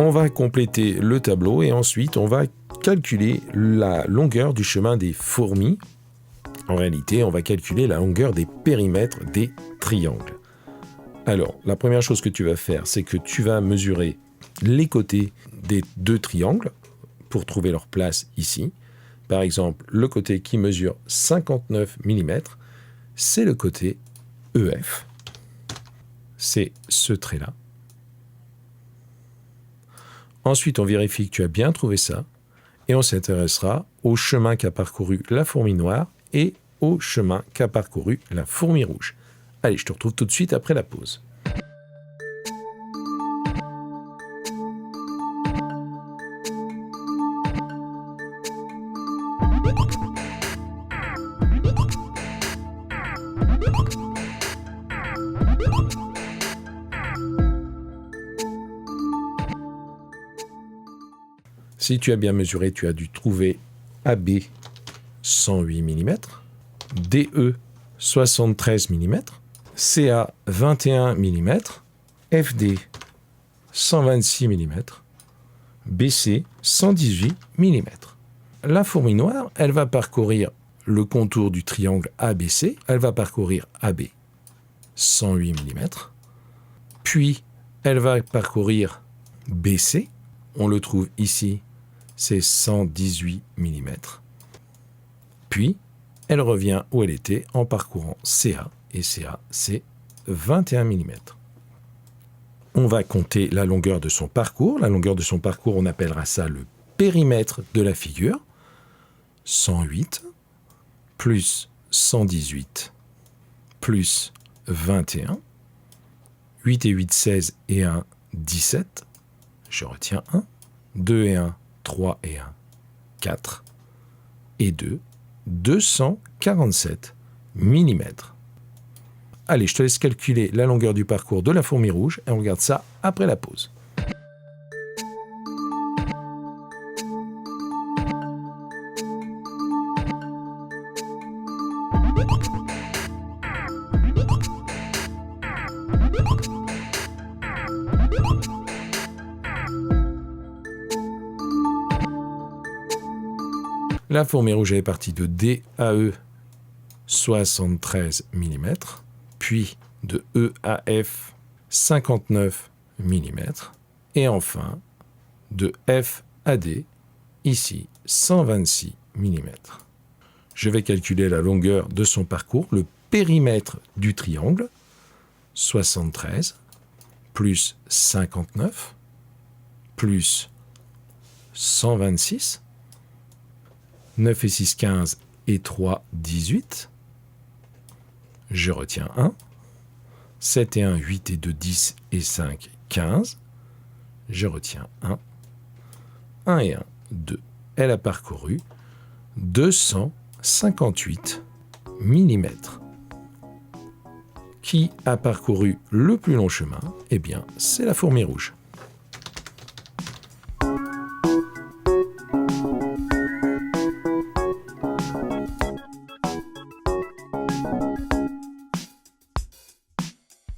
On va compléter le tableau et ensuite on va calculer la longueur du chemin des fourmis. En réalité, on va calculer la longueur des périmètres des triangles. Alors, la première chose que tu vas faire, c'est que tu vas mesurer les côtés des deux triangles pour trouver leur place ici. Par exemple, le côté qui mesure 59 mm, c'est le côté EF. C'est ce trait-là. Ensuite, on vérifie que tu as bien trouvé ça et on s'intéressera au chemin qu'a parcouru la fourmi noire et au chemin qu'a parcouru la fourmi rouge. Allez, je te retrouve tout de suite après la pause. Si tu as bien mesuré, tu as dû trouver AB 108 mm, DE 73 mm, CA 21 mm, FD 126 mm, BC 118 mm. La fourmi noire, elle va parcourir le contour du triangle ABC, elle va parcourir AB 108 mm, puis elle va parcourir BC, on le trouve ici, c'est 118 mm. Puis, elle revient où elle était en parcourant CA, et CA, c'est 21 mm. On va compter la longueur de son parcours. La longueur de son parcours, on appellera ça le périmètre de la figure. 108 plus 118 plus 21. 8 et 8, 16 et 1, 17. Je retiens 1. 2 et 1, 3 et 1, 4. Et 2, 247 mm. Allez, je te laisse calculer la longueur du parcours de la fourmi rouge et on regarde ça après la pause. La fourmi rouge est partie de DAE 73 mm, puis de EAF 59 mm, et enfin de FAD, ici 126 mm. Je vais calculer la longueur de son parcours, le périmètre du triangle, 73 plus 59 plus 126. 9 et 6, 15 et 3, 18. Je retiens 1. 7 et 1, 8 et 2, 10 et 5, 15. Je retiens 1. 1 et 1, 2. Elle a parcouru 258 mm. Qui a parcouru le plus long chemin? Eh bien, c'est la fourmi rouge.